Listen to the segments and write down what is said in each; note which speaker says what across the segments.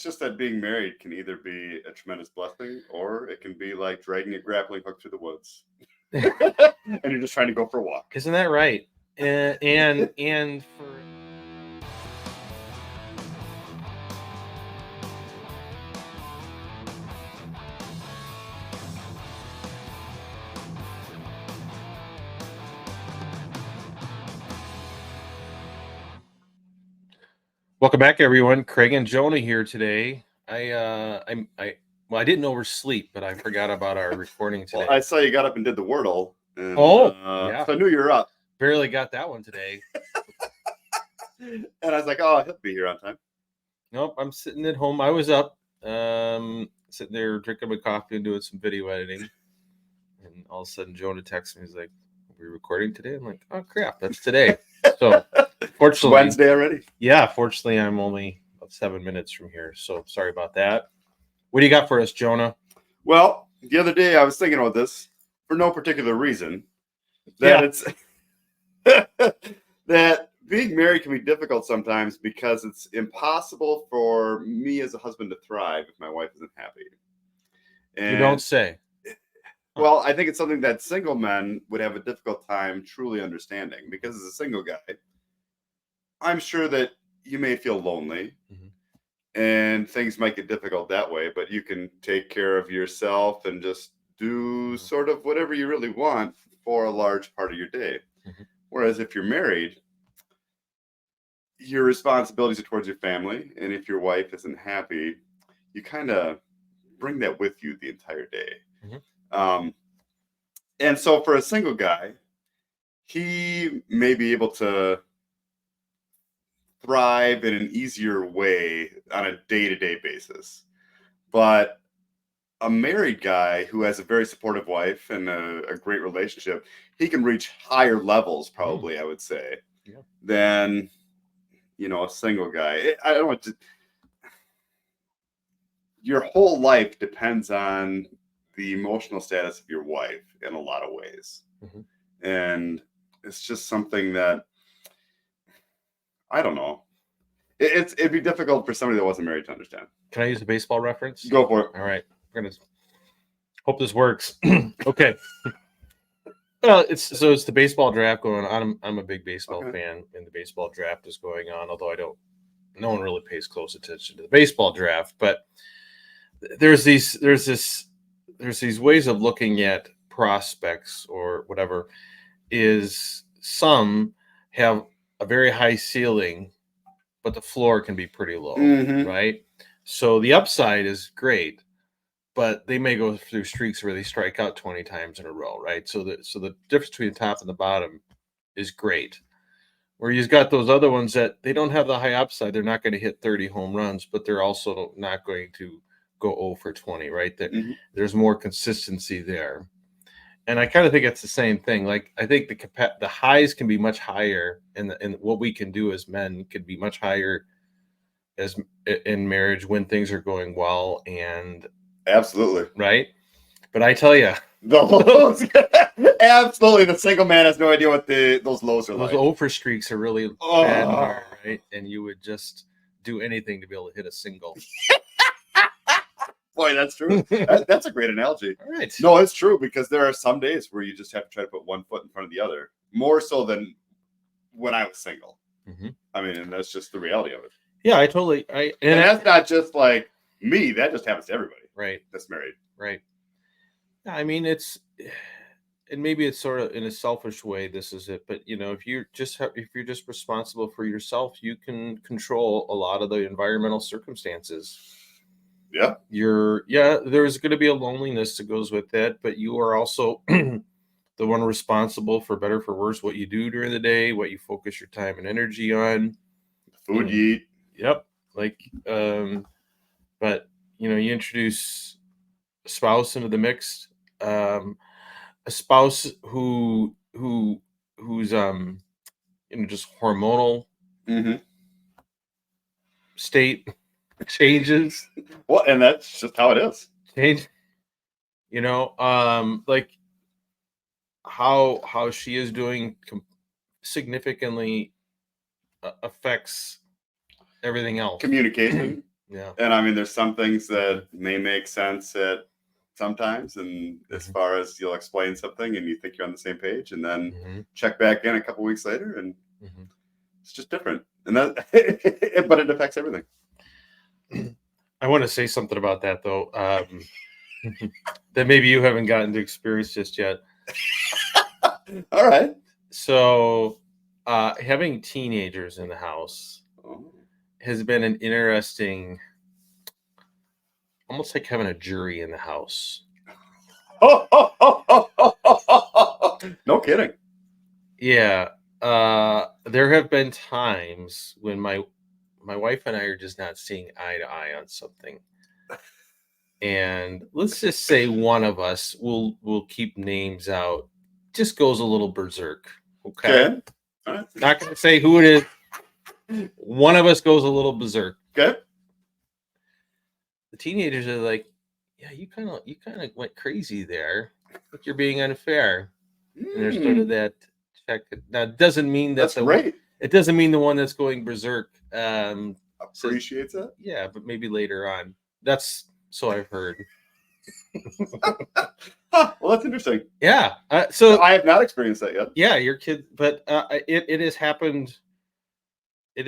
Speaker 1: It's just that being married can either be a tremendous blessing or it can be like dragging a grappling hook through the woods. And you're just trying to go for a walk.
Speaker 2: Isn't that right? And for welcome back, everyone. Craig and Jonah here today. I didn't oversleep, but I forgot about our recording today.
Speaker 1: Well, I saw you got up and did the Wordle. And,
Speaker 2: yeah.
Speaker 1: So I knew you were up.
Speaker 2: Barely got that one today.
Speaker 1: And I was like, oh, he'll be here on time.
Speaker 2: Nope, I'm sitting at home. I was up, sitting there drinking my coffee and doing some video editing. And all of a sudden, Jonah texts me. He's like, "Are we recording today?" I'm like, "Oh crap, that's today." So, fortunately,
Speaker 1: Wednesday already.
Speaker 2: Yeah, fortunately, I'm only about 7 minutes from here. So sorry about that. What do you got for us, Jonah?
Speaker 1: Well, the other day I was thinking about this for no particular reason. That it's that being married can be difficult sometimes because it's impossible for me as a husband to thrive if my wife isn't happy. And,
Speaker 2: you don't say.
Speaker 1: Well, I think it's something that single men would have a difficult time truly understanding because as a single guy, I'm sure that you may feel lonely and things might get difficult that way, but you can take care of yourself and just do sort of whatever you really want for a large part of your day. Whereas if you're married, your responsibilities are towards your family. And if your wife isn't happy, you kind of bring that with you the entire day. And so for a single guy, he may be able to thrive in an easier way on a day-to-day basis. But a married guy who has a very supportive wife and a great relationship, he can reach higher levels, probably, I would say, than, a single guy. I don't want to. Your whole life depends on the emotional status of your wife in a lot of ways. And it's just something that, I don't know. It'd be difficult for somebody that wasn't married to understand.
Speaker 2: Can I use a baseball reference?
Speaker 1: Go for it.
Speaker 2: All right. We're going to hope this works. Okay. Well, it's the baseball draft going on. I'm a big baseball fan, and the baseball draft is going on, although no one really pays close attention to the baseball draft, but there's these ways of looking at prospects or whatever. Is some have a very high ceiling, but the floor can be pretty low, right? So the upside is great, but they may go through streaks where they strike out 20 times in a row, right? So the difference between the top and the bottom is great. Where you've got those other ones that they don't have the high upside, they're not going to hit 30 home runs, but they're also not going to go 0 for 20, right? There's more consistency there. And I kind of think it's the same thing. Like, I think the highs can be much higher, and what we can do as men could be much higher as in marriage when things are going well. And
Speaker 1: absolutely
Speaker 2: right. But I tell you,
Speaker 1: the lows, absolutely, the single man has no idea what those lows are like.
Speaker 2: Those 0 for streaks are really bad and hard, right? And you would just do anything to be able to hit a single.
Speaker 1: Boy, that's true. That's a great analogy.
Speaker 2: All right.
Speaker 1: No, it's true, because there are some days where you just have to try to put one foot in front of the other, more so than when I was single. I mean, and that's just the reality of it.
Speaker 2: Yeah, I totally.
Speaker 1: And that's not just like me. That just happens to everybody.
Speaker 2: Right.
Speaker 1: That's married.
Speaker 2: Right. I mean, and maybe it's sort of in a selfish way, this is it. But if you're just responsible for yourself, you can control a lot of the environmental circumstances.
Speaker 1: Yeah.
Speaker 2: There's going to be a loneliness that goes with that, but you are also the one responsible for better for worse what you do during the day, what you focus your time and energy on,
Speaker 1: food you eat.
Speaker 2: Yep. Like, but you introduce a spouse into the mix, a spouse who's just hormonal state changes.
Speaker 1: Well, and that's just how it is.
Speaker 2: Change, like how she is doing significantly affects everything else.
Speaker 1: Communication.
Speaker 2: Yeah.
Speaker 1: And I mean, there's some things that may make sense at sometimes, and as far as you'll explain something and you think you're on the same page, and then check back in a couple weeks later, and it's just different. And that, but it affects everything.
Speaker 2: I want to say something about that though, that maybe you haven't gotten to experience just yet.
Speaker 1: All right.
Speaker 2: So, having teenagers in the house has been an interesting, almost like having a jury in the house.
Speaker 1: No kidding.
Speaker 2: Yeah. There have been times when my wife and I are just not seeing eye to eye on something. And let's just say one of us, we'll keep names out, just goes a little berserk. Okay.
Speaker 1: All right.
Speaker 2: Not going to say who it is. One of us goes a little berserk.
Speaker 1: Okay.
Speaker 2: The teenagers are like, yeah, you kind of went crazy there, but you're being unfair. And there's sort of that check. Now, it doesn't mean that
Speaker 1: that's great.
Speaker 2: It doesn't mean the one that's going berserk
Speaker 1: appreciates it.
Speaker 2: Yeah, but maybe later on. That's so I've heard.
Speaker 1: Well, that's interesting.
Speaker 2: Yeah. So
Speaker 1: I have not experienced that yet.
Speaker 2: Yeah, your kid, but it has happened. It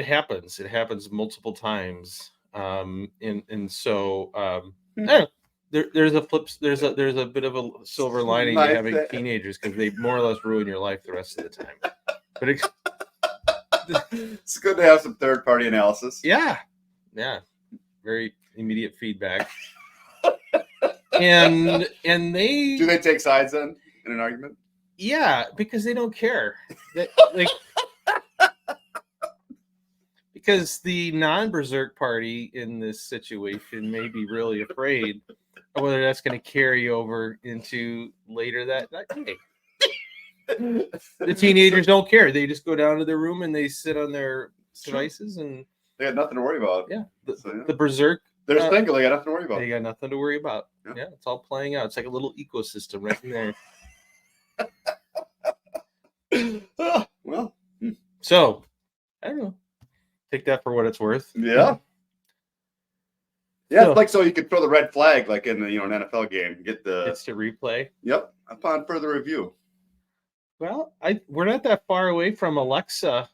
Speaker 2: happens. It happens multiple times. And so I don't know. There's a bit of a silver lining to having teenagers, because they more or less ruin your life the rest of the time. But
Speaker 1: it's good to have some third-party analysis.
Speaker 2: Yeah, very immediate feedback. And they
Speaker 1: do they take sides then in an argument?
Speaker 2: Yeah, because they don't care. Because the non-berserk party in this situation may be really afraid of whether that's going to carry over into later that day. The teenagers don't care. They just go down to their room and they sit on their devices, and
Speaker 1: they got nothing to worry about.
Speaker 2: Yeah, the berserk.
Speaker 1: They're single. They got nothing to worry about.
Speaker 2: They got nothing to worry about. Yeah, it's all playing out. It's like a little ecosystem right in there.
Speaker 1: Well,
Speaker 2: so I don't know. Take that for what it's worth.
Speaker 1: Yeah. Yeah, so, it's like so you could throw the red flag like in the an NFL game. Get the
Speaker 2: instant replay.
Speaker 1: Yep. Upon further review.
Speaker 2: Well, we're not that far away from Alexa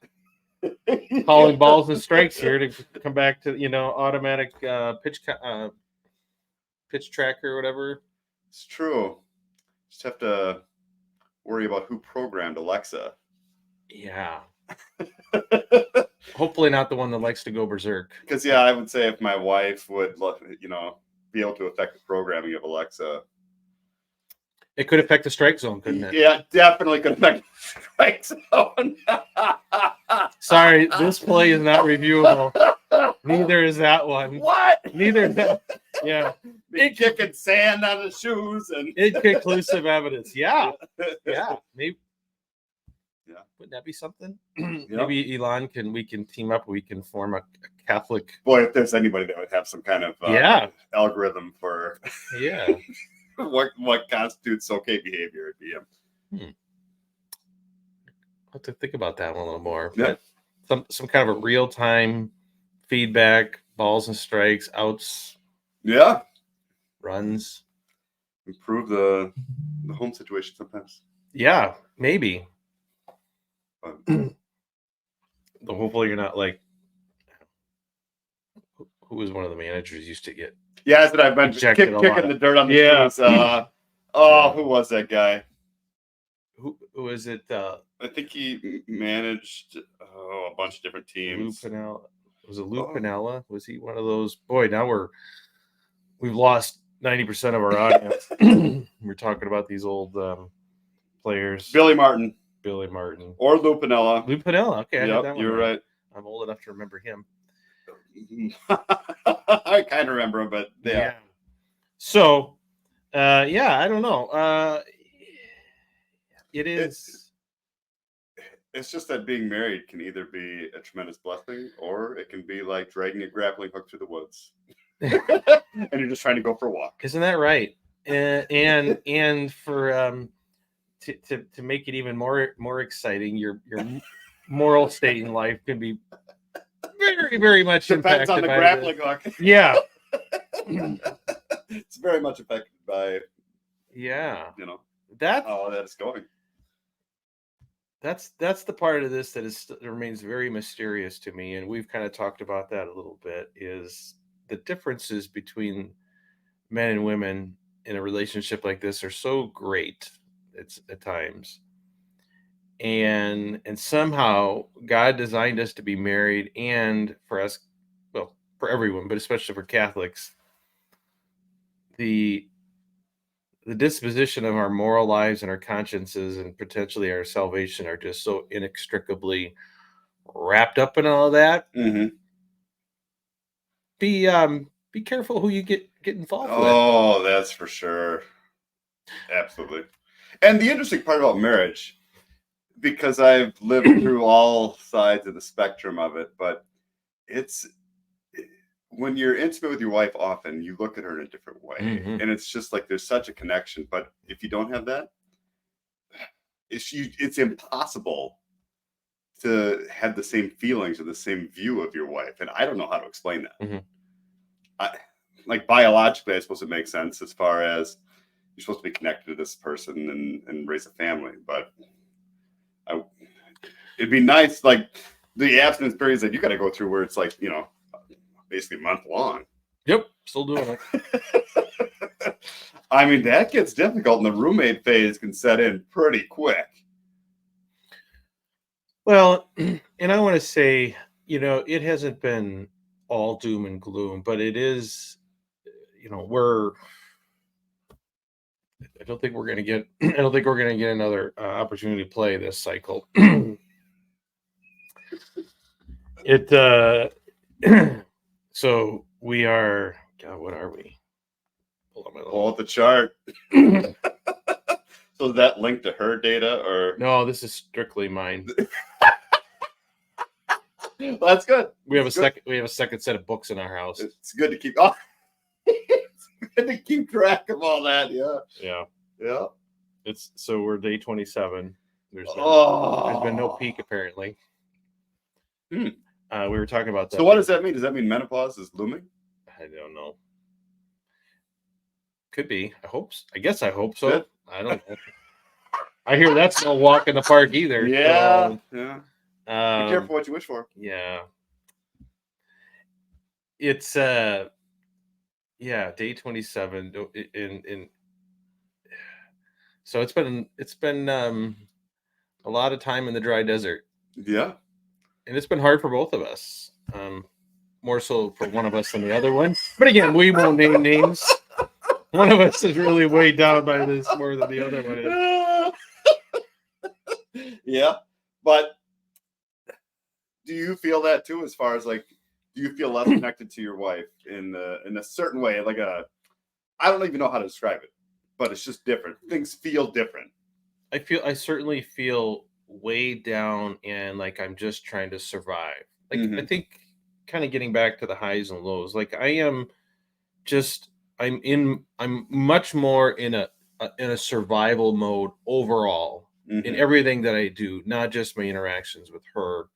Speaker 2: calling balls and strikes here to come back to automatic pitch tracker or whatever.
Speaker 1: It's true. Just have to worry about who programmed Alexa.
Speaker 2: Yeah. Hopefully not the one that likes to go berserk.
Speaker 1: Because I would say if my wife would be able to affect the programming of Alexa,
Speaker 2: it could affect the strike zone, couldn't it?
Speaker 1: Yeah, definitely could affect the strike zone.
Speaker 2: Sorry, this play is not reviewable. Neither is that one.
Speaker 1: What?
Speaker 2: Neither is that. Yeah.
Speaker 1: It kicking sand on his shoes and
Speaker 2: inconclusive evidence. Yeah. Yeah. Maybe.
Speaker 1: Yeah.
Speaker 2: Wouldn't that be something? Yep. Maybe Elon we can team up. We can form a Catholic.
Speaker 1: Boy, if there's anybody that would have some kind of algorithm for what constitutes okay behavior, it'd be him.
Speaker 2: I'll have to think about that one a little more. Yeah. But some kind of a real time feedback, balls and strikes, outs.
Speaker 1: Yeah.
Speaker 2: Runs.
Speaker 1: Improve the home situation sometimes.
Speaker 2: Yeah, maybe. But hopefully you're not like who was one of the managers used to get.
Speaker 1: Yeah, that's what I've been kicking the dirt on the shoes. Who was that guy?
Speaker 2: Who is it?
Speaker 1: I think he managed a bunch of different teams.
Speaker 2: Lou Piniella. Was it Lou Piniella? Was he one of those? Boy, now we've lost 90% of our audience. We're talking about these old players.
Speaker 1: Billy Martin.
Speaker 2: Or
Speaker 1: Lou Piniella.
Speaker 2: Okay,
Speaker 1: yep, you're right.
Speaker 2: I'm old enough to remember him.
Speaker 1: I kind of remember him, but yeah.
Speaker 2: So, I don't know. It is.
Speaker 1: It's just that being married can either be a tremendous blessing, or it can be like dragging a grappling hook through the woods, and you're just trying to go for a walk.
Speaker 2: Isn't that right? And for to make it even more exciting, your moral state in life can be very, very much
Speaker 1: Depends on the grappling hook.
Speaker 2: Yeah.
Speaker 1: It's very much affected by,
Speaker 2: yeah,
Speaker 1: you know,
Speaker 2: that
Speaker 1: how that's going.
Speaker 2: that's the part of this that remains very mysterious to me, and we've kind of talked about that a little bit, is the differences between men and women in a relationship like this are so great. It's at times, and somehow God designed us to be married, and for us, well, for everyone, but especially for Catholics, the disposition of our moral lives and our consciences and potentially our salvation are just so inextricably wrapped up in all of that.
Speaker 1: Mm-hmm.
Speaker 2: Be careful who you get involved with.
Speaker 1: Oh, that's for sure. Absolutely. And the interesting part about marriage, because I've lived through all sides of the spectrum of it, but it's when you're intimate with your wife, often you look at her in a different way, and it's just like there's such a connection. But if you don't have that, it's impossible to have the same feelings or the same view of your wife, and I don't know how to explain that. Like biologically, I suppose it makes sense as far as you're supposed to be connected to this person and raise a family, but it'd be nice, like the abstinence periods that you got to go through, where it's like, you know, basically a month long.
Speaker 2: Yep, still doing
Speaker 1: it. I mean, that gets difficult, and the roommate phase can set in pretty quick.
Speaker 2: Well, and I want to say, you know, it hasn't been all doom and gloom, but it is, you know, I don't think we're going to get another opportunity to play this cycle. So we are, God, what are we?
Speaker 1: Pull up the chart. So is that linked to her data, or
Speaker 2: no? This is strictly mine.
Speaker 1: Well, that's good.
Speaker 2: We have a second set of books in our house.
Speaker 1: It's good to keep. Oh, it's good to keep track of all that. Yeah.
Speaker 2: So we're day 27. There's been no peak apparently. We were talking about that.
Speaker 1: So what does that mean? Does that mean menopause is looming?
Speaker 2: I don't know. Could be. I guess I hope so. Yeah. I don't know. I hear that's no walk in the park either.
Speaker 1: Yeah. So, be careful what you wish for.
Speaker 2: Yeah. It's day 27 in so it's been a lot of time in the dry desert.
Speaker 1: Yeah.
Speaker 2: And it's been hard for both of us. More so for one of us than the other one. But again, we won't name names. One of us is really weighed down by this more than the other one
Speaker 1: is. Yeah. But do you feel that too, as far as like, do you feel less connected to your wife in a certain way? Like I don't even know how to describe it, but it's just different. Things feel different.
Speaker 2: I certainly feel weighed down and like I'm just trying to survive. Like I think kind of getting back to the highs and lows. Like I'm much more in a survival mode overall in everything that I do, not just my interactions with her,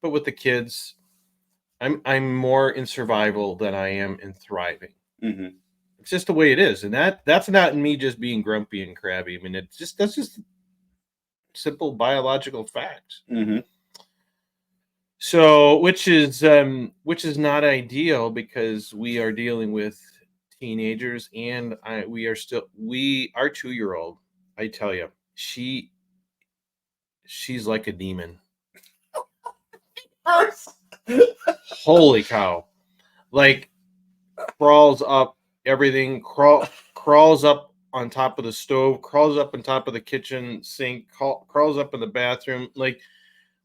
Speaker 2: but with the kids. I'm more in survival than I am in thriving. It's just the way it is, and that's not me just being grumpy and crabby. I mean, that's just simple biological facts. So, which is not ideal because we are dealing with teenagers, and our 2-year-old. I tell you, she's like a demon. Holy cow! Like crawls up everything, crawls up on top of the stove, crawls up on top of the kitchen sink, crawls up in the bathroom. Like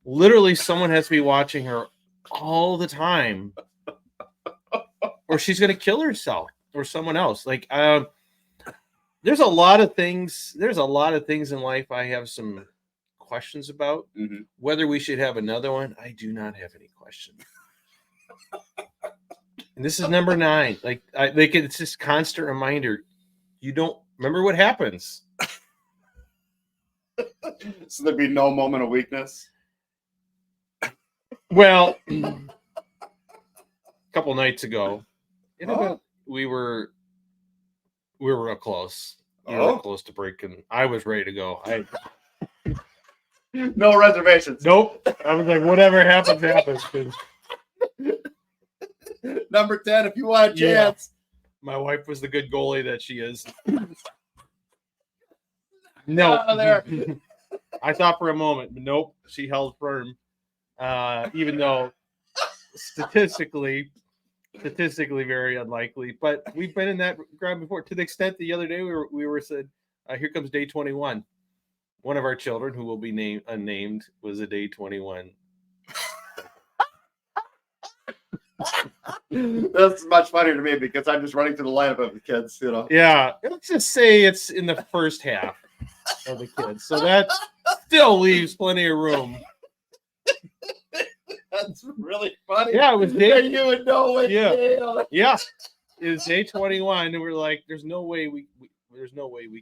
Speaker 2: literally, someone has to be watching her all the time, or she's gonna kill herself or someone else. Like there's a lot of things. There's a lot of things in life I have some questions about. Whether we should have another one, I do not have any questions. And this is number 9. Like it's just constant reminder. You don't remember what happens.
Speaker 1: So there'd be no moment of weakness.
Speaker 2: Well, couple nights ago. We were real close. We were real close to breaking. I was ready to go.
Speaker 1: No reservations.
Speaker 2: Nope. I was like, whatever happens, happens.
Speaker 1: Number 10, if you want a chance.
Speaker 2: My wife was the good goalie that she is. No.
Speaker 1: There.
Speaker 2: I thought for a moment, but nope. She held firm. Even though statistically very unlikely. But we've been in that ground before. To the extent the other day we were said, here comes day 21. One of our children, who will be unnamed, was a day 21.
Speaker 1: That's much funnier to me because I'm just running through the lineup of the kids, you know.
Speaker 2: Yeah, let's just say it's in the first half of the kids, so that still leaves plenty of room.
Speaker 1: That's really funny.
Speaker 2: Yeah, it was day.
Speaker 1: You would know what.
Speaker 2: Yeah, yeah. It was day 21, and we're like, "There's no way we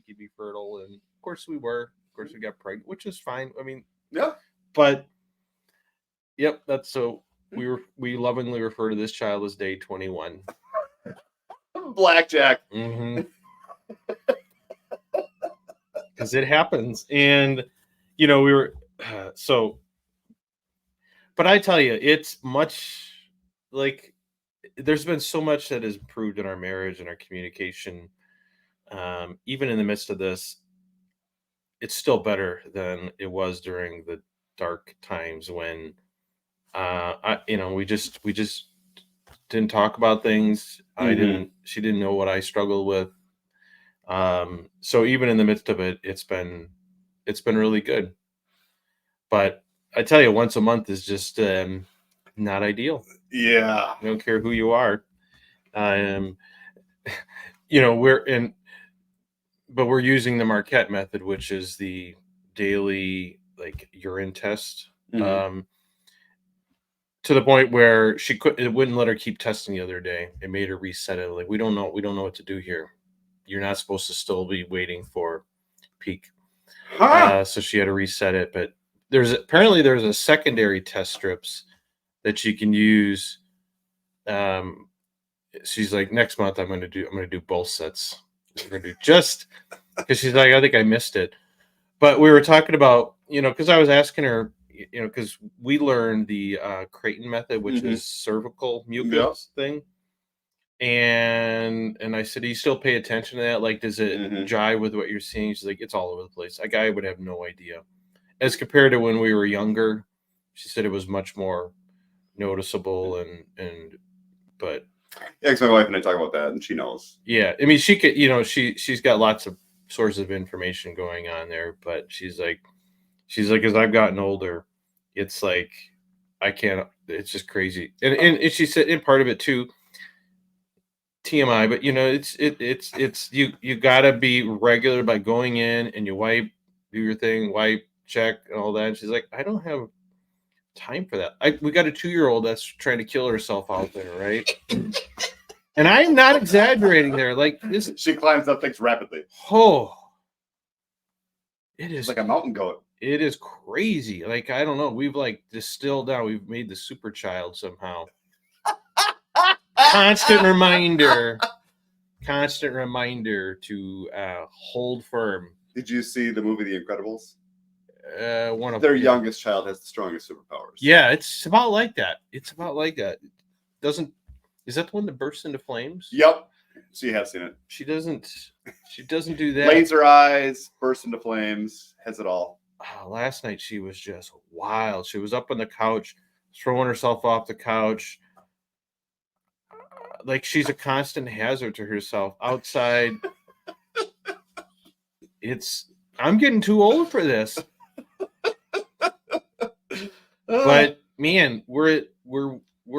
Speaker 2: could be fertile," and of course we were. Of course we got pregnant, which is fine. I mean,
Speaker 1: yeah.
Speaker 2: But yep, that's so. We lovingly refer to this child as day 21.
Speaker 1: Blackjack.
Speaker 2: Because it happens, and we were so. But I tell you, it's much like there's been so much that has improved in our marriage and our communication. Even in the midst of this, it's still better than it was during the dark times when, we just didn't talk about things. She didn't know what I struggled with. So even in the midst of it, it's been really good. But I tell you, once a month is just not ideal.
Speaker 1: Yeah.
Speaker 2: I don't care who you are. We're using the Marquette method, which is the daily urine test. To the point where it wouldn't let her keep testing the other day. It made her reset it. Like, we don't know what to do here. You're not supposed to still be waiting for peak. So she had to reset it. But there's a secondary test strips that you can use. She's like, next month I'm gonna do both sets. I'm gonna do just because she's like, I think I missed it. But we were talking about, because I was asking her, because we learned the Creighton method, which is cervical mucus thing. And I said, do you still pay attention to that? Like, does it jive with what you're seeing? She's like, it's all over the place. Like, I would have no idea. As compared to when we were younger, she said it was much more noticeable but
Speaker 1: yeah, because my wife and I talk about that, and she knows.
Speaker 2: Yeah, I mean, she could, she's got lots of sources of information going on there, but she's like, as I've gotten older, it's like I can't. It's just crazy, and she said, and part of it too, TMI, but it's you gotta be regular by going in and you wipe, do your thing, wipe, check, and all that. And she's like, I don't have time for that. We got a 2-year-old that's trying to kill herself out there, right? And I'm not exaggerating there. Like this,
Speaker 1: she climbs up things rapidly.
Speaker 2: Oh, it is
Speaker 1: like a mountain goat.
Speaker 2: It is crazy. Like, I don't know. We've distilled down. We've made the super child somehow. Constant reminder to hold firm.
Speaker 1: Did you see the movie The Incredibles?
Speaker 2: One of
Speaker 1: their youngest child has the strongest superpowers.
Speaker 2: Yeah, it's about like that. Is that the one that bursts into flames?
Speaker 1: Yep. So you have seen it.
Speaker 2: She doesn't do that.
Speaker 1: Laser eyes, burst into flames, has it all.
Speaker 2: Last night she was just wild. She was up on the couch, throwing herself off the couch. Like she's a constant hazard to herself outside. I'm getting too old for this. But man, we're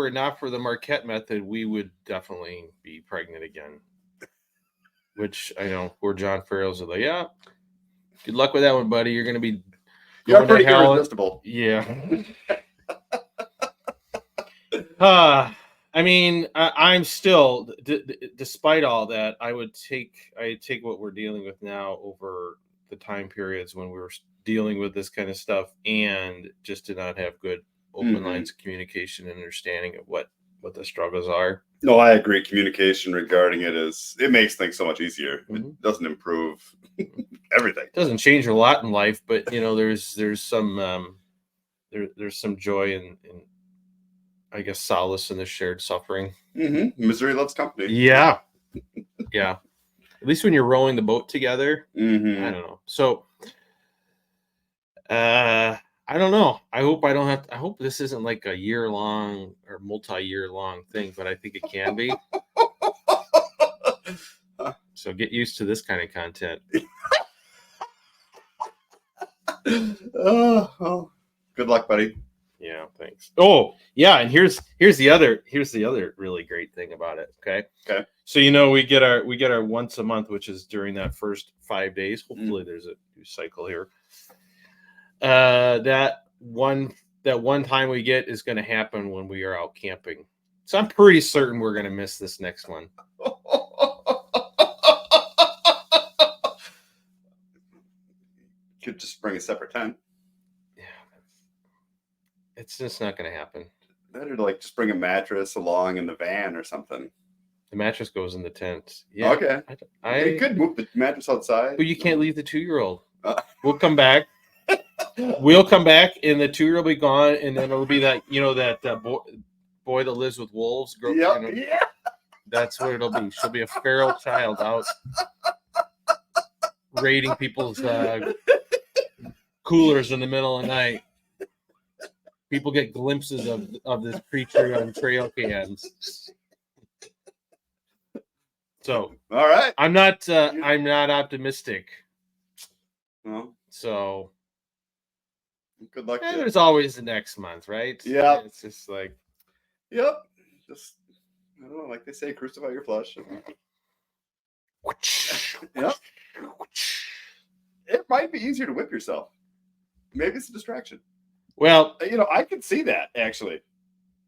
Speaker 2: not for the Marquette method, we would definitely be pregnant again. Which I know poor John Farrell's like, yeah, good luck with that one, buddy. You're gonna be
Speaker 1: pretty irresistible.
Speaker 2: Yeah. I mean, I'm still, despite all that, I take what we're dealing with now over the time periods when we were dealing with this kind of stuff, and just to not have good open lines of communication and understanding of what the struggles are.
Speaker 1: No, I agree. Communication regarding it makes things so much easier.
Speaker 2: Mm-hmm.
Speaker 1: It doesn't improve everything.
Speaker 2: It doesn't change a lot in life, but there's some there's some joy in I guess solace in the shared suffering.
Speaker 1: Mm-hmm. Misery loves company.
Speaker 2: Yeah. Yeah. At least when you're rowing the boat together.
Speaker 1: Mm-hmm.
Speaker 2: I don't know. So I don't know. I hope this isn't like a year-long or multi-year-long thing, but I think it can be. So get used to this kind of content.
Speaker 1: Oh, good luck, buddy.
Speaker 2: Yeah, thanks. Oh, yeah, and here's the other really great thing about it. Okay. So we get our once a month, which is during that first 5 days. Hopefully, there's a new cycle here. That one time we get is going to happen when we are out camping. So I'm pretty certain we're going to miss this next one.
Speaker 1: Could just bring a separate tent.
Speaker 2: Yeah, it's just not going to happen.
Speaker 1: Better to just bring a mattress along in the van or something.
Speaker 2: The mattress goes in the tent. Yeah.
Speaker 1: Okay. You could move the mattress outside.
Speaker 2: But you can't leave the 2-year-old. We'll come back. We'll come back, and the 2-year-old will be gone, and then it'll be that boy that lives with wolves.
Speaker 1: Yeah.
Speaker 2: That's what it'll be. She'll be a feral child out raiding people's coolers in the middle of the night. People get glimpses of this creature on trail cams. So,
Speaker 1: all right,
Speaker 2: I'm not optimistic.
Speaker 1: Well,
Speaker 2: so
Speaker 1: good luck.
Speaker 2: There's always the next month, right?
Speaker 1: Yeah,
Speaker 2: it's just like,
Speaker 1: yep. Just I don't know, like they say, crucify your flesh. Yep. It might be easier to whip yourself. Maybe it's a distraction.
Speaker 2: Well,
Speaker 1: I can see that actually.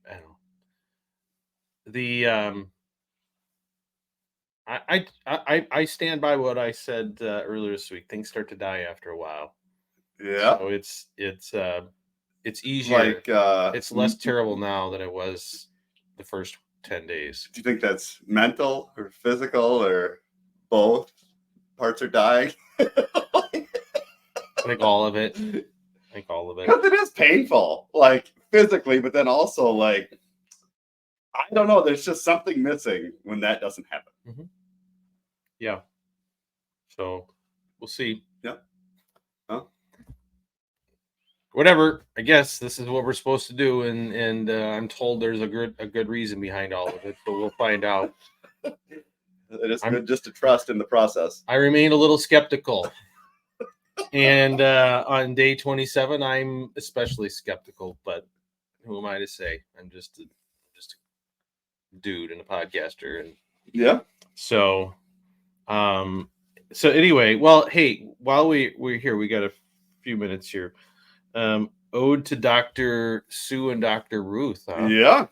Speaker 2: I don't know. I stand by what I said earlier this week. Things start to die after a while.
Speaker 1: Yeah.
Speaker 2: So it's easier.
Speaker 1: Like
Speaker 2: it's less terrible now than it was the first 10 days.
Speaker 1: Do you think that's mental or physical or both? Parts are dying.
Speaker 2: I think all of it.
Speaker 1: Because it is painful, physically, but then also I don't know. There's just something missing when that doesn't happen.
Speaker 2: Mm-hmm. Yeah. So we'll see.
Speaker 1: Yeah. Huh?
Speaker 2: Whatever. I guess this is what we're supposed to do, and I'm told there's a good reason behind all of it. So we'll find out.
Speaker 1: It is good just to trust in the process.
Speaker 2: I remain a little skeptical. And on day 27, I'm especially skeptical, but who am I to say? I'm just a dude and a podcaster. And
Speaker 1: yeah.
Speaker 2: So anyway, well, hey, while we're here, we got a few minutes here. Ode to Dr. Sue and Dr. Ruth. Huh?
Speaker 1: Yeah.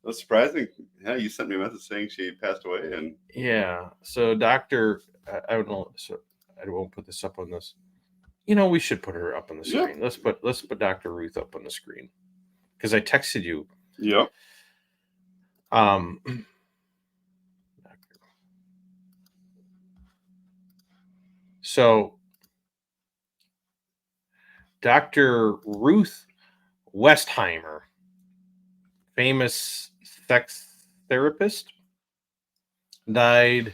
Speaker 1: That's surprising. Yeah, you sent me a message saying she passed away, and
Speaker 2: yeah. So Dr. I don't know. So I won't put this up on this. We should put her up on the screen. Yeah. Let's put Dr. Ruth up on the screen because I texted you.
Speaker 1: Yeah.
Speaker 2: So Dr. Ruth Westheimer, famous sex therapist, died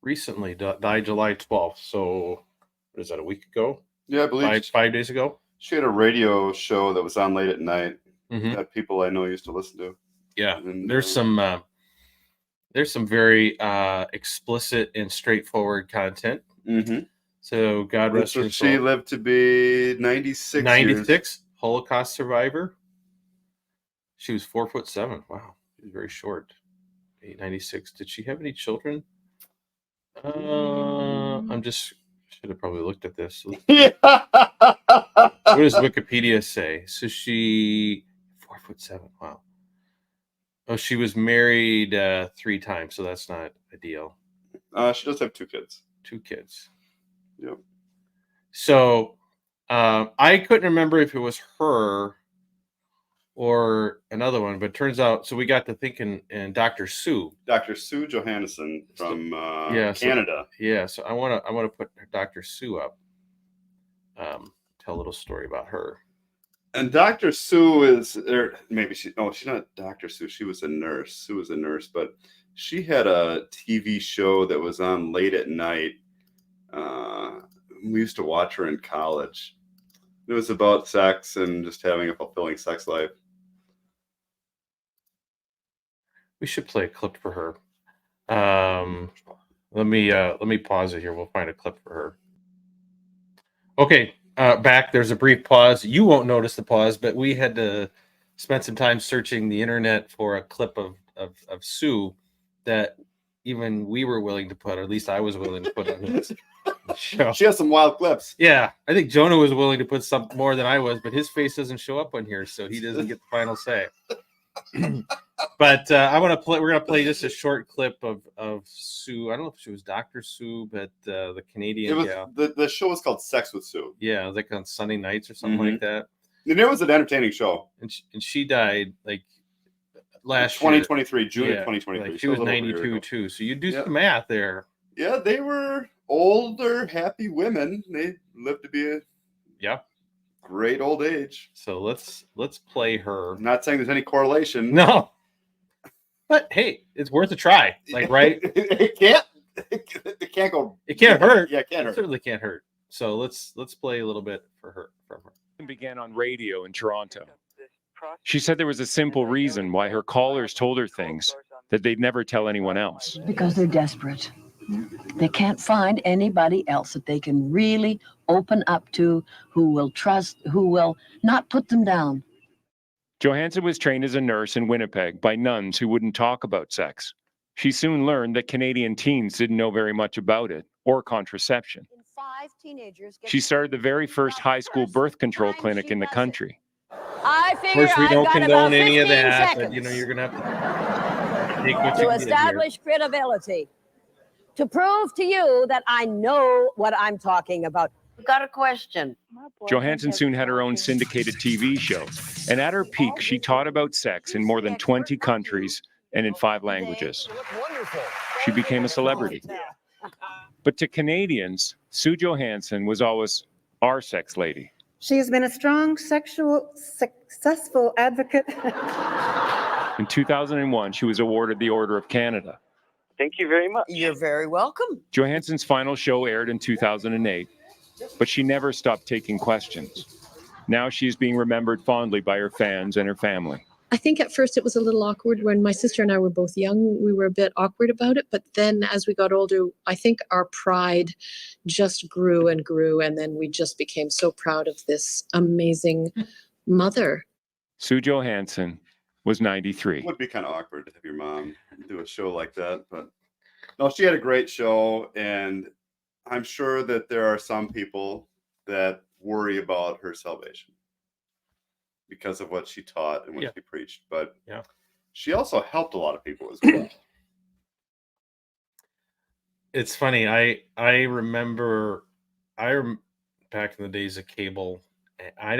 Speaker 2: recently. Died July 12th. So what is that, a week ago?
Speaker 1: Yeah, I believe
Speaker 2: 5 days ago.
Speaker 1: She had a radio show that was on late at night
Speaker 2: mm-hmm.
Speaker 1: that people I know used to listen to.
Speaker 2: Yeah, and there's some very explicit and straightforward content.
Speaker 1: Mm-hmm.
Speaker 2: So God rest her soul.
Speaker 1: She lived to be 96.
Speaker 2: 96,
Speaker 1: years.
Speaker 2: Holocaust survivor. She was 4'7". Wow, she was very short. 896. Did she have any children? I'm just should have probably looked at this.
Speaker 1: Yeah.
Speaker 2: What does Wikipedia say? So she 4'7". Wow. Oh, she was married 3 times, so that's not ideal.
Speaker 1: She does have 2 kids.
Speaker 2: 2 kids.
Speaker 1: Yep.
Speaker 2: So I couldn't remember if it was her or another one, but turns out, so we got to thinking, and Dr. Sue
Speaker 1: Johannesson from
Speaker 2: Yeah,
Speaker 1: Canada.
Speaker 2: So I want to put Dr. Sue up. Tell a little story about her.
Speaker 1: And Dr. Sue is, or maybe she's not Dr. Sue. She was a nurse. Sue was a nurse, but she had a TV show that was on late at night. We used to watch her in college. It was about sex and just having a fulfilling sex life.
Speaker 2: We should play a clip for her. Let me pause it here. We'll find a clip for her. Okay, back. There's a brief pause. You won't notice the pause, but we had to spend some time searching the internet for a clip of Sue that even we were willing to put, or at least I was willing to put on this show.
Speaker 1: She has some wild clips.
Speaker 2: Yeah, I think Jonah was willing to put some more than I was, but his face doesn't show up on here, so he doesn't get the final say. But I want to play. We're gonna play just a short clip of Sue. I don't know if she was Dr. Sue, but the Canadian gal.
Speaker 1: The show was called Sex with Sue.
Speaker 2: Yeah, it was like on Sunday nights or something like that.
Speaker 1: And it was an entertaining show.
Speaker 2: And she died like last
Speaker 1: 2023,
Speaker 2: year.
Speaker 1: June of 2023.
Speaker 2: Like she was 92 too. So you do some math there.
Speaker 1: Yeah, they were older, happy women. They lived to be a great old age.
Speaker 2: So let's play her.
Speaker 1: I'm not saying there's any correlation.
Speaker 2: No. But hey, it's worth a try. Like, right?
Speaker 1: It can't go.
Speaker 2: It can't hurt.
Speaker 1: Yeah, it can't hurt.
Speaker 2: It certainly can't hurt. So let's play a little bit from her.
Speaker 3: Began on radio in Toronto. She said there was a simple reason why her callers told her things that they'd never tell anyone else.
Speaker 4: Because they're desperate. They can't find anybody else that they can really open up to, who will trust, who will not put them down.
Speaker 3: Johannesson was trained as a nurse in Winnipeg by nuns who wouldn't talk about sex. She soon learned that Canadian teens didn't know very much about it or contraception. She started the very first high school birth control clinic in the country.
Speaker 2: Of course, we don't condone any of that, but you're going to have to take what you
Speaker 5: to establish credibility, to prove to you that I know what I'm talking about.
Speaker 4: I've got a question.
Speaker 3: Johannesson soon had her own syndicated TV show, and at her peak, she taught about sex in more than 20 countries and in 5 languages. She became a celebrity. But to Canadians, Sue Johannesson was always our sex lady.
Speaker 6: She has been a strong, successful advocate.
Speaker 3: In 2001, she was awarded the Order of Canada.
Speaker 7: Thank you very much.
Speaker 5: You're very welcome.
Speaker 3: Johansson's final show aired in 2008, but she never stopped taking questions. Now she's being remembered fondly by her fans and her family.
Speaker 8: I think at first it was a little awkward when my sister and I were both young. We were a bit awkward about it. But then as we got older, I think our pride just grew and grew. And then we just became so proud of this amazing mother.
Speaker 3: Sue Johannesson was 93.
Speaker 1: It would be kind of awkward to have your mom do a show like that. But no, she had a great show. And I'm sure that there are some people that worry about her salvation because of what she taught and what she preached. But she also helped a lot of people as well.
Speaker 2: It's funny. I remember back in the days of cable. I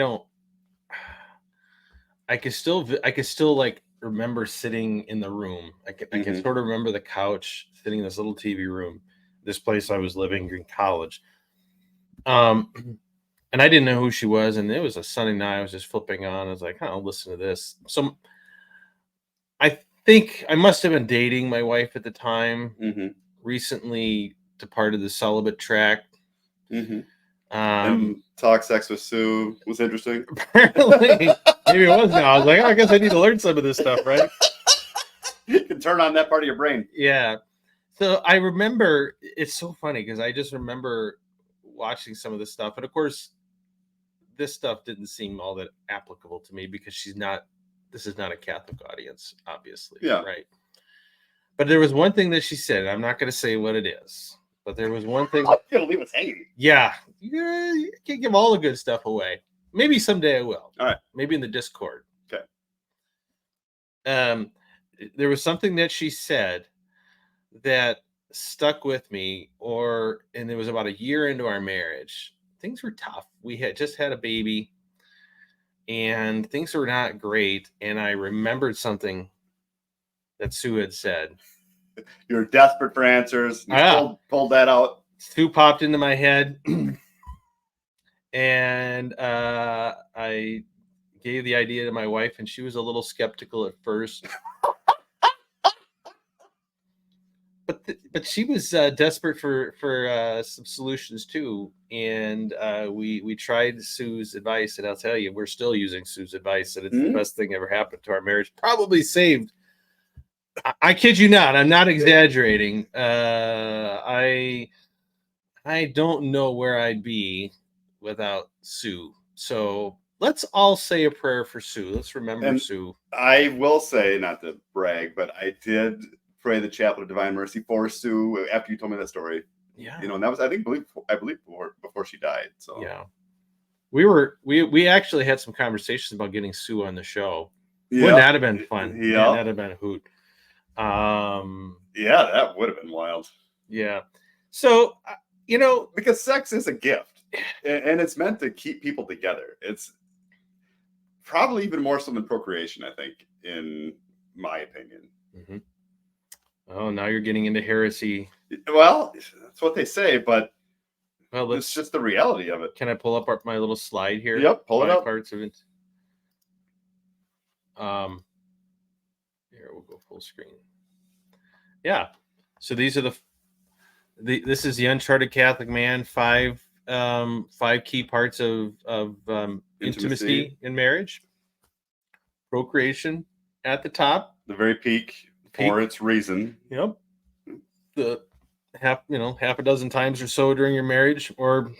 Speaker 2: can still like remember sitting in the room. I can sort of remember the couch, sitting in this little TV room, this place I was living in college. And I didn't know who she was, and it was a Sunday night. I was just flipping on. I was like, I'll listen to this. So I think I must have been dating my wife at the time. Recently departed the celibate track.
Speaker 1: And Talk Sex with Sue was interesting.
Speaker 2: Apparently, maybe it was. Now I was like, I guess I need to learn some of this stuff, right?
Speaker 1: You can turn on that part of your brain.
Speaker 2: Yeah. So I remember, it's so funny because I just remember watching some of this stuff, and of course, this stuff didn't seem all that applicable to me because this is not a Catholic audience, obviously.
Speaker 1: Yeah.
Speaker 2: Right. But there was one thing that she said, I'm not going to say what it is, but there was one thing.
Speaker 1: You're going to leave us hanging.
Speaker 2: Yeah. You can't give all the good stuff away. Maybe someday I will.
Speaker 1: All right.
Speaker 2: Maybe in the Discord.
Speaker 1: Okay.
Speaker 2: There was something that she said that stuck with me, and it was about a year into our marriage. Things were tough. We had just had a baby, and things were not great. And I remembered something that Sue had said.
Speaker 1: You're desperate for answers. You
Speaker 2: Yeah.
Speaker 1: pulled that out.
Speaker 2: Sue popped into my head, and I gave the idea to my wife, and she was a little skeptical at first. But she was desperate for some solutions too, and we tried Sue's advice, and I'll tell you, we're still using Sue's advice, and it's the best thing ever happened to our marriage. Probably saved. I kid you not. I'm not exaggerating. I don't know where I'd be without Sue. So let's all say a prayer for Sue. Let's remember Sue.
Speaker 1: I will say, not to brag, but I did pray the Chaplet of Divine Mercy for Sue after you told me that story.
Speaker 2: Yeah.
Speaker 1: And that was, I believe before she died. So
Speaker 2: yeah. We actually had some conversations about getting Sue on the show.
Speaker 1: Yep.
Speaker 2: Wouldn't that have been fun?
Speaker 1: Yeah.
Speaker 2: That'd have been a hoot.
Speaker 1: Yeah, that would have been wild.
Speaker 2: Yeah. So,
Speaker 1: because sex is a gift, and it's meant to keep people together. It's probably even more so than procreation, I think, in my opinion.
Speaker 2: Mm-hmm. Oh, now you're getting into heresy.
Speaker 1: Well, that's what they say, but
Speaker 2: it's
Speaker 1: just the reality of it.
Speaker 2: Can I pull up my little slide here?
Speaker 1: Yep, pull it up.
Speaker 2: Parts of it. Here, we'll go full screen. Yeah. So these are this is the Uncharted Catholic Man, five key parts of intimacy in marriage. Procreation at the top.
Speaker 1: The very peak. For its reason.
Speaker 2: Yep. The half a dozen times or so during your marriage, or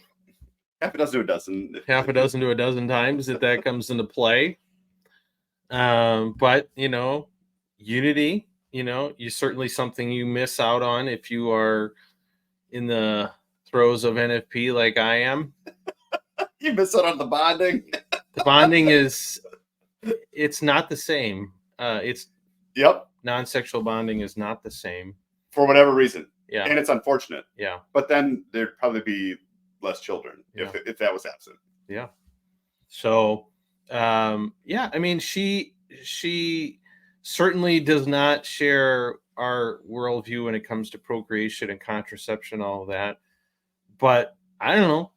Speaker 1: half a dozen to a dozen.
Speaker 2: Half a dozen to a dozen times that comes into play. But unity, is certainly something you miss out on if you are in the throes of NFP like I am.
Speaker 1: You miss out on the bonding.
Speaker 2: The bonding it's not the same.
Speaker 1: Yep.
Speaker 2: Non-sexual bonding is not the same.
Speaker 1: For whatever reason.
Speaker 2: Yeah.
Speaker 1: And it's unfortunate.
Speaker 2: Yeah.
Speaker 1: But then there'd probably be less children if that was absent.
Speaker 2: Yeah. So, I mean, she certainly does not share our worldview when it comes to procreation and contraception, all of that. But I don't know.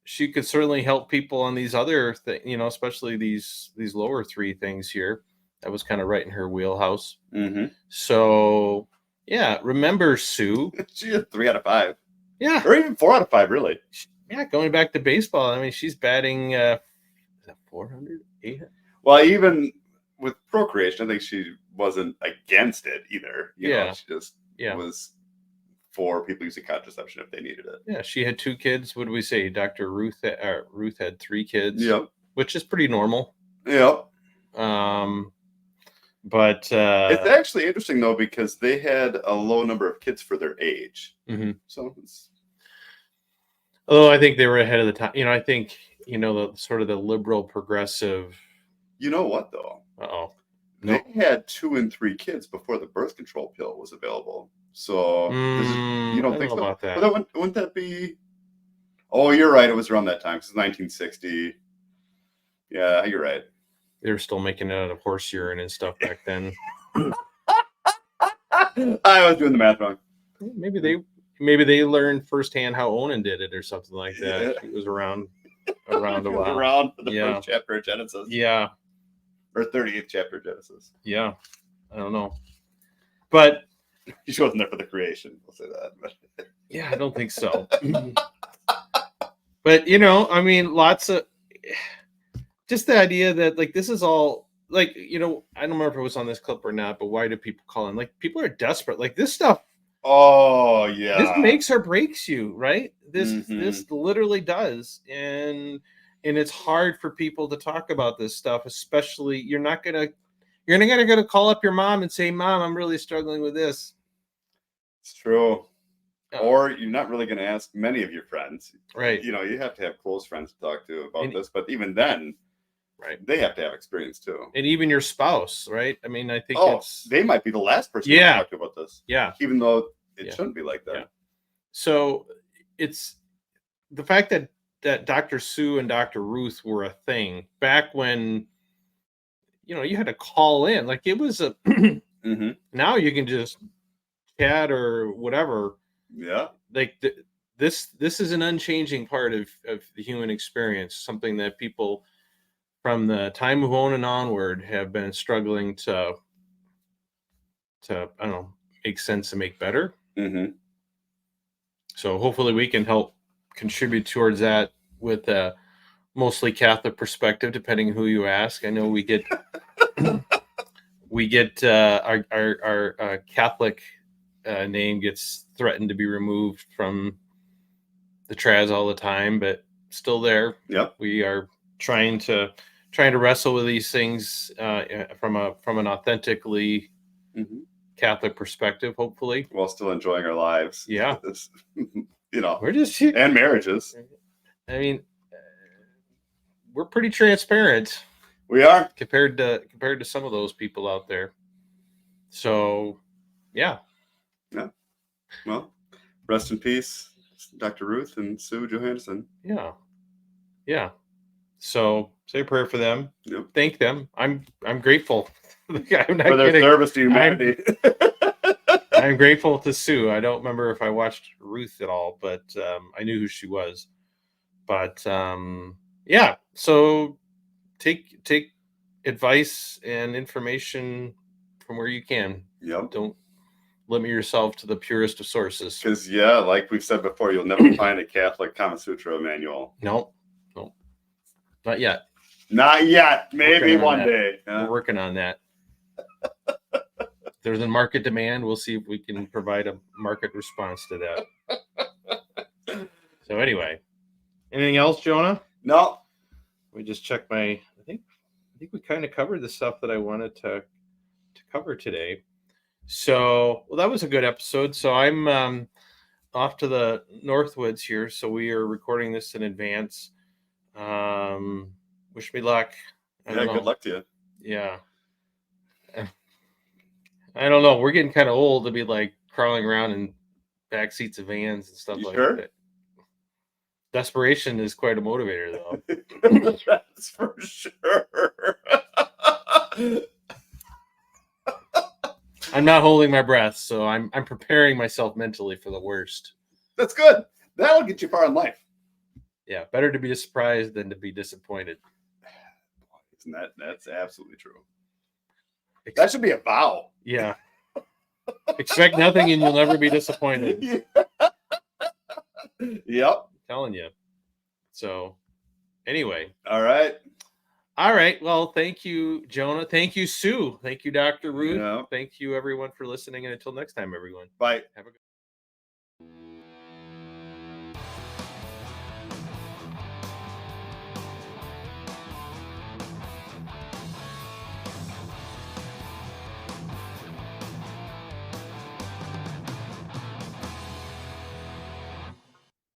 Speaker 2: She could certainly help people on these other things, especially these lower three things here. That was kind of right in her wheelhouse.
Speaker 1: Mm-hmm.
Speaker 2: So, yeah, remember Sue.
Speaker 1: She had 3 out of 5.
Speaker 2: Yeah.
Speaker 1: Or even 4 out of 5, really.
Speaker 2: Yeah, going back to baseball, I mean, she's batting 400, 800?
Speaker 1: Well, even with procreation, I think she wasn't against it either. You know, she just was for people using contraception if they needed it.
Speaker 2: Yeah, she had 2 kids. What do we say? Dr. Ruth had 3 kids.
Speaker 1: Yep.
Speaker 2: Which is pretty normal.
Speaker 1: Yep.
Speaker 2: But
Speaker 1: it's actually interesting though because they had a low number of kids for their age.
Speaker 2: Mm-hmm.
Speaker 1: So
Speaker 2: although I think they were ahead of the time. I think the sort of the liberal progressive.
Speaker 1: You know what though?
Speaker 2: They
Speaker 1: had 2 and 3 kids before the birth control pill was available. So you don't think so?
Speaker 2: About that?
Speaker 1: But wouldn't that be? Oh, you're right. It was around that time. It's 1960. Yeah, you're right.
Speaker 2: They were still making it out of horse urine and stuff back then.
Speaker 1: I was doing the math wrong.
Speaker 2: Maybe they learned firsthand how Onan did it or something like that. Yeah. It was around a while.
Speaker 1: Around for the first chapter of Genesis.
Speaker 2: Yeah.
Speaker 1: Or 38th chapter of Genesis.
Speaker 2: Yeah. I don't know. But
Speaker 1: she wasn't there for the creation. We'll say that. But.
Speaker 2: Yeah, I don't think so. But I mean, lots of just the idea that like this is all like I don't remember if it was on this clip or not, but why do people call in? Like people are desperate. Like this stuff.
Speaker 1: Oh yeah.
Speaker 2: This makes or breaks you, right? This literally does, and it's hard for people to talk about this stuff, especially you're not gonna call up your mom and say, "Mom, I'm really struggling with this."
Speaker 1: It's true. Or you're not really going to ask many of your friends.
Speaker 2: Right.
Speaker 1: You have to have close friends to talk to about this. But even then,
Speaker 2: right,
Speaker 1: they have to have experience too.
Speaker 2: And even your spouse, right? I mean, I think
Speaker 1: they might be the last person to talk to about this.
Speaker 2: Yeah.
Speaker 1: Even though it shouldn't be like that.
Speaker 2: Yeah. So it's the fact that that Dr. Sue and Dr. Ruth were a thing back when, you had to call in. Like it was a. Now you can just chat or whatever.
Speaker 1: Yeah.
Speaker 2: Like this is an unchanging part of the human experience. Something that people from the time of Onan onward have been struggling to I don't know, make sense and make better. So hopefully we can help contribute towards that with a mostly Catholic perspective, depending on who you ask. I know we get our Catholic name gets threatened to be removed from the Traz all the time, but still there.
Speaker 1: Yep.
Speaker 2: We are trying to wrestle with these things from an authentically Catholic perspective, hopefully,
Speaker 1: while still enjoying our lives.
Speaker 2: Yeah.
Speaker 1: We're just and marriages.
Speaker 2: I mean, we're pretty transparent.
Speaker 1: We are
Speaker 2: compared to some of those people out there. So, yeah.
Speaker 1: Well, rest in peace, Dr. Ruth and Sue Johansson.
Speaker 2: Yeah. So say a prayer for them.
Speaker 1: Yep.
Speaker 2: Thank them. I'm grateful. I'm not
Speaker 1: for their
Speaker 2: kidding.
Speaker 1: service to humanity.
Speaker 2: I'm grateful to Sue. I don't remember if I watched Ruth at all, but I knew who she was. But yeah. So take advice and information from where you can.
Speaker 1: Yep.
Speaker 2: Don't limit yourself to the purest of sources.
Speaker 1: Because like we've said before, you'll never find a Catholic Kama Sutra manual.
Speaker 2: No, not yet.
Speaker 1: Not yet. Maybe one day.
Speaker 2: We're working on that. There's a market demand. We'll see if we can provide a market response to that. So anyway, anything else, Jonah?
Speaker 1: No.
Speaker 2: We just check I think we kind of covered the stuff that I wanted to cover today. So, that was a good episode. So I'm off to the Northwoods here. So we are recording this in advance. Wish me luck.
Speaker 1: Good luck to you.
Speaker 2: Yeah. I don't know. We're getting kind of old to be like crawling around in back seats of vans and stuff like that. Desperation is quite a motivator, though.
Speaker 1: That's for sure.
Speaker 2: I'm not holding my breath, so I'm preparing myself mentally for the worst.
Speaker 1: That's good. That'll get you far in life.
Speaker 2: Yeah, better to be surprised than to be disappointed.
Speaker 1: Isn't that's absolutely true. That should be a vow.
Speaker 2: Yeah. Expect nothing and you'll never be disappointed.
Speaker 1: Yep.
Speaker 2: I'm telling you. So, anyway.
Speaker 1: All right.
Speaker 2: Well, thank you, Jonah. Thank you, Sue. Thank you, Dr. Ruth.
Speaker 1: Yeah.
Speaker 2: Thank you, everyone, for listening. And until next time, everyone.
Speaker 1: Bye.
Speaker 2: Have a good